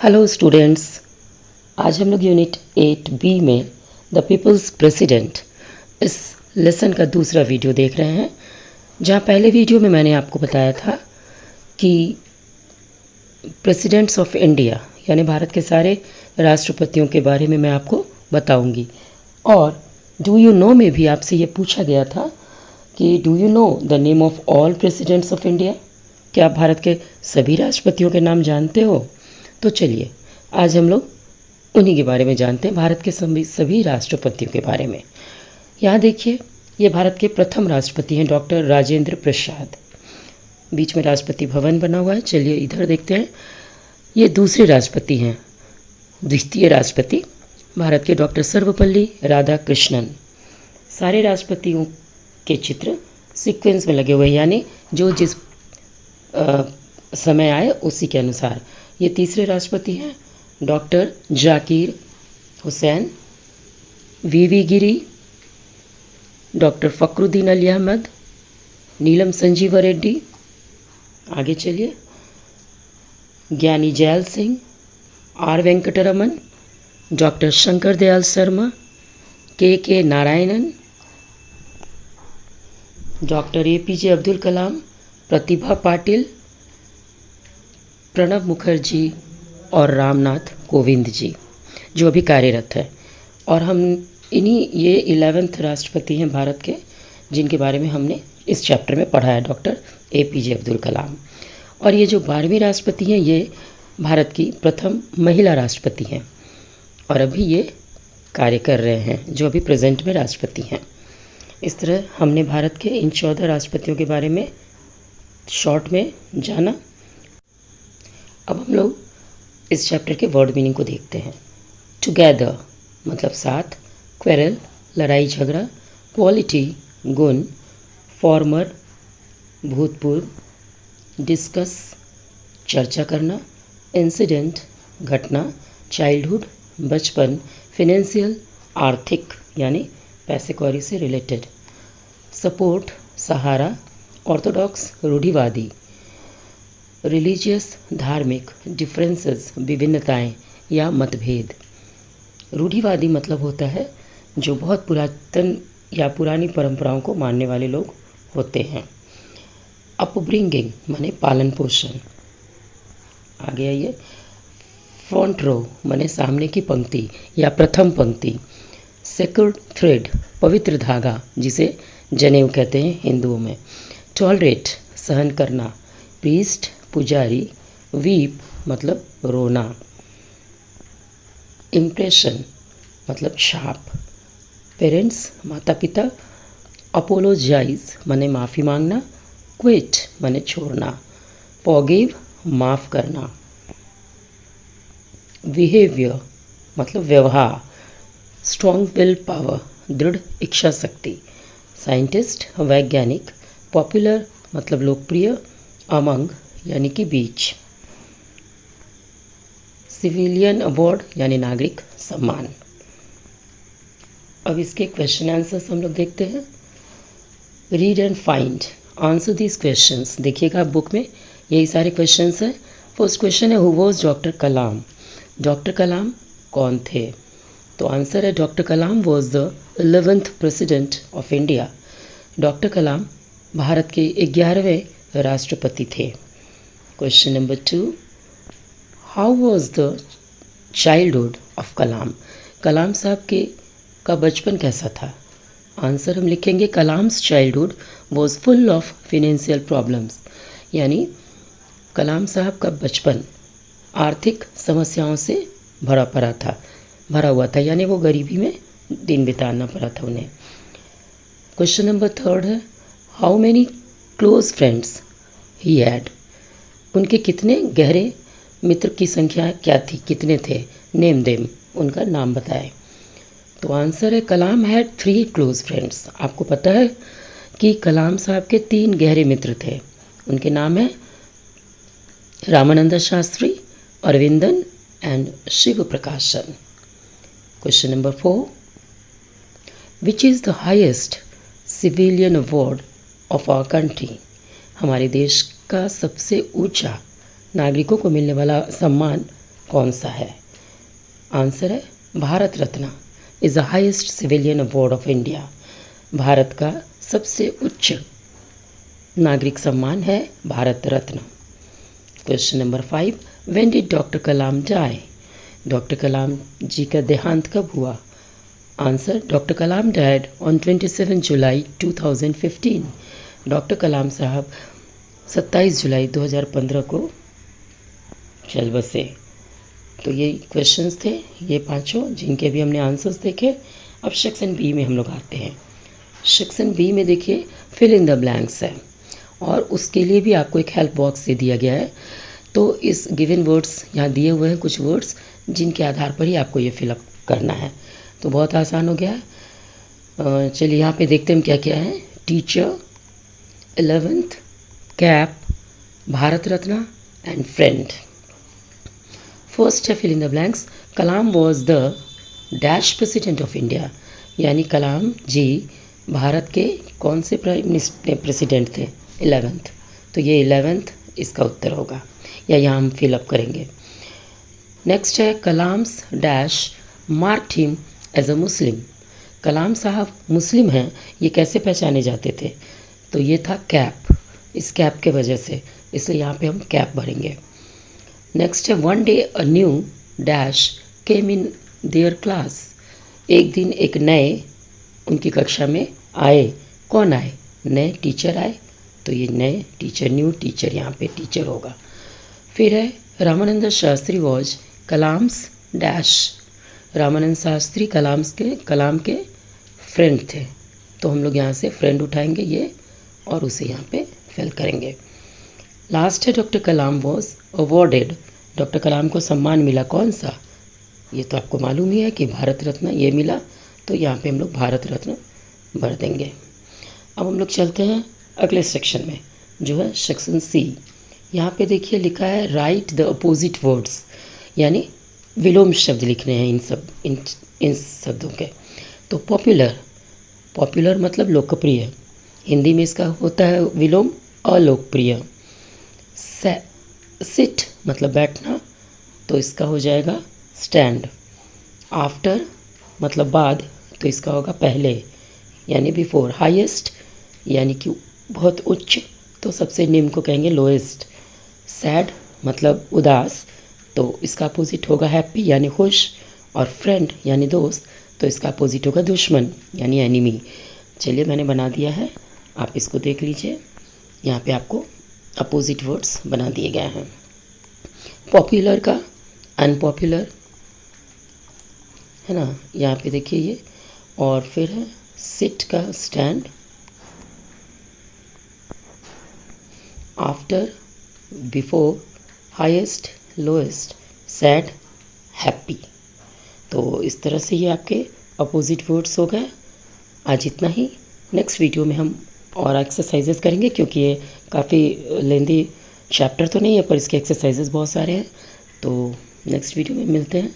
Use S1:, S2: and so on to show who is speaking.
S1: Hello students, आज हम लोग यूनिट 8B में द पीपल्स प्रेसिडेंट इस लेसन का दूसरा वीडियो देख रहे हैं। जहाँ पहले वीडियो में मैंने आपको बताया था कि प्रेसिडेंट्स ऑफ इंडिया यानी भारत के सारे राष्ट्रपतियों के बारे में मैं आपको बताऊंगी। और डू यू नो में भी आपसे ये पूछा गया था कि do you know the name of all presidents of India, क्या आप भारत के सभी राष्ट्रपतियों के नाम जानते हो? तो चलिए आज हम लोग उन्हीं के बारे में जानते हैं, भारत के सभी राष्ट्रपतियों के बारे में। यहाँ देखिए, ये भारत के प्रथम राष्ट्रपति हैं डॉक्टर राजेंद्र प्रसाद। बीच में राष्ट्रपति भवन बना हुआ है। चलिए इधर देखते हैं, ये दूसरे राष्ट्रपति हैं। द्वितीय राष्ट्रपति भारत के डॉक्टर सर्वपल्ली राधाकृष्णन। सारे राष्ट्रपतियों के चित्र सीक्वेंस में लगे हुए हैं, यानी जो जिस समय आए उसी के अनुसार। ये तीसरे राष्ट्रपति हैं डॉक्टर जाकिर हुसैन। वीवी गिरी, डॉक्टर फखरुद्दीन अली अहमद, नीलम संजीवा रेड्डी। आगे चलिए, ज्ञानी जैल सिंह, आर वेंकटरमन, डॉक्टर शंकर दयाल शर्मा, के नारायणन, डॉक्टर एपीजे अब्दुल कलाम, प्रतिभा पाटिल, प्रणब मुखर्जी और रामनाथ कोविंद जी, जो अभी कार्यरत है। और हम ये 11वें राष्ट्रपति हैं भारत के, जिनके बारे में हमने इस चैप्टर में पढ़ा है, डॉक्टर एपीजे अब्दुल कलाम। और ये जो 12वीं राष्ट्रपति हैं, ये भारत की प्रथम महिला राष्ट्रपति हैं और अभी ये कार्य कर रहे हैं, जो अभी प्रेजेंट में राष्ट्रपति हैं। इस तरह हमने भारत के इन 14 राष्ट्रपतियों के बारे में शॉर्ट में जाना। अब हम लोग इस चैप्टर के वर्ड मीनिंग को देखते हैं। टुगेदर मतलब साथ, क्वेरल लड़ाई झगड़ा, क्वालिटी गुण, फॉर्मर भूतपूर्व, डिस्कस चर्चा करना, इंसिडेंट घटना, चाइल्डहुड बचपन, फिनेंशियल आर्थिक यानी पैसे कौड़ी से रिलेटेड, सपोर्ट सहारा, ऑर्थोडॉक्स रूढ़िवादी, रिलीजियस धार्मिक, डिफरेंसेस विभिन्नताएं या मतभेद। रूढ़िवादी मतलब होता है जो बहुत पुरातन या पुरानी परंपराओं को मानने वाले लोग होते हैं। अपब्रिंगिंग माने पालन पोषण। आगे आइए, फ्रंट रो माने सामने की पंक्ति या प्रथम पंक्ति। सेक्रेड थ्रेड पवित्र धागा, जिसे जनेऊ कहते हैं हिंदुओं में। टॉलरेट सहन करना। प्रीस्ट पुजारी। वीप मतलब रोना। इम्प्रेशन मतलब छाप। पेरेंट्स माता पिता। अपोलोजाइज माने माफ़ी मांगना। क्विट माने छोड़ना। फॉरगिव माफ़ करना। बिहेवियर मतलब व्यवहार। स्ट्रॉन्ग विल पावर दृढ़ इच्छा शक्ति। साइंटिस्ट वैज्ञानिक। पॉपुलर मतलब लोकप्रिय। अमंग यानी कि बीच। सिविलियन अवार्ड यानी नागरिक सम्मान। अब इसके क्वेश्चन आंसर्स हम लोग देखते हैं। Read and find answer these questions. देखिएगा बुक में यही सारे क्वेश्चंस हैं। फर्स्ट क्वेश्चन है, who was doctor Kalam? Doctor Kalam कौन थे? तो आंसर है, doctor Kalam was the 11th president of India. Doctor Kalam भारत के 11वें राष्ट्रपति थे। Question number 2, how was the childhood of Kalam? Kalam साहब का बचपन कैसा था? आंसर हम लिखेंगे, Kalam's childhood was full of financial problems, यानी कलाम साहब का बचपन आर्थिक समस्याओं से भरा हुआ था, यानी वो गरीबी में दिन बिताना पड़ा था उन्हें। क्वेश्चन नंबर 3 है, how many close friends he had? उनके कितने गहरे मित्र की संख्या क्या थी, कितने थे? नेम देम, उनका नाम बताएं। तो आंसर है, कलाम हैड 3 क्लोज फ्रेंड्स। आपको पता है कि कलाम साहब के 3 गहरे मित्र थे। उनके नाम है Ramanand Shastri, Aravindan and Shiv Prakashan. Question number 4, which is the highest civilian award of our country? हमारे देश का सबसे ऊंचा नागरिकों को मिलने वाला सम्मान कौन सा है? आंसर है Bharat Ratna is the highest civilian award of India. भारत का सबसे उच्च नागरिक सम्मान है Bharat Ratna. Question number 5, when did doctor Kalam die? Doctor Kalam ji का देहांत कब हुआ? Answer, doctor Kalam died on 27 July 2015। Doctor Kalam साहब 27 जुलाई 2015 को चल बसे। तो ये क्वेश्चंस थे, ये पांचों जिनके भी हमने आंसर्स देखे। अब सेक्शन बी में हम लोग आते हैं। सेक्शन बी में देखिए फिल इन द ब्लैंक्स है, और उसके लिए भी आपको एक हेल्प बॉक्स दे दिया गया है। तो इस गिवन वर्ड्स यहाँ दिए हुए हैं, कुछ वर्ड्स जिनके आधार पर ही आपको ये फिलअप करना है। तो बहुत आसान हो गया है। चलिए यहाँ पे देखते हैं क्या क्या है। Teacher, 11th, cap, Bharat Ratna and friend. First है fill in the blanks. Kalam was the dash president of India, यानी कलाम जी भारत के कौन से प्रेसिडेंट थे? 11th। तो ये 11th इसका उत्तर होगा, या यहाँ हम फिलअप करेंगे। नेक्स्ट है Kalam's dash marked him as a Muslim. Kalam साहब मुस्लिम हैं, ये कैसे पहचाने जाते थे? तो ये था कैप, इस कैप के वजह से, इसलिए यहाँ पे हम कैप भरेंगे। नेक्स्ट है one day a new dash came in their class. एक दिन एक नए उनकी कक्षा में आए। कौन आए? नए टीचर आए, तो ये नए टीचर, न्यू टीचर, यहाँ पे टीचर होगा। फिर है रामानंद शास्त्री वॉज कलाम्स डैश। रामानंद शास्त्री कलाम के फ्रेंड थे, तो हम लोग यहाँ से फ्रेंड उठाएंगे ये, और उसे यहाँ पे फिल करेंगे। लास्ट है doctor Kalam was awarded. Doctor Kalam को सम्मान मिला, कौन सा? ये तो आपको मालूम ही है कि भारत रत्न ये मिला, तो यहाँ पे हम लोग भारत रत्न भर देंगे। अब हम लोग चलते हैं अगले सेक्शन में, जो है सेक्शन सी। यहाँ पे देखिए लिखा है राइट द अपोजिट वर्ड्स, यानी विलोम शब्द लिखने हैं इन शब्दों के। तो पॉपुलर मतलब लोकप्रिय, हिंदी में इसका होता है विलोम अलोकप्रिय। सिट मतलब बैठना, तो इसका हो जाएगा स्टैंड। आफ्टर मतलब बाद, तो इसका होगा पहले, यानी बिफोर। हाईएस्ट यानी कि बहुत उच्च, तो सबसे निम्न को कहेंगे लोएस्ट। सैड मतलब उदास, तो इसका अपोजिट होगा हैप्पी यानी खुश। और फ्रेंड यानी दोस्त, तो इसका अपोजिट होगा दुश्मन यानी एनिमी। चलिए मैंने बना दिया है, आप इसको देख लीजिए। यहाँ पे आपको अपोजिट वर्ड्स बना दिए गए हैं। पॉपुलर का अनपॉपुलर है ना, यहाँ पे देखिए ये। और फिर है सिट का stand, after, before, highest, lowest, sad, happy. तो इस तरह से ये आपके अपोजिट वर्ड्स हो गए। आज इतना ही। नेक्स्ट वीडियो में हम और एक्सरसाइजेस करेंगे, क्योंकि ये काफ़ी लेंदी चैप्टर तो नहीं है, पर इसके एक्सरसाइजेस बहुत सारे हैं। तो नेक्स्ट वीडियो में मिलते हैं।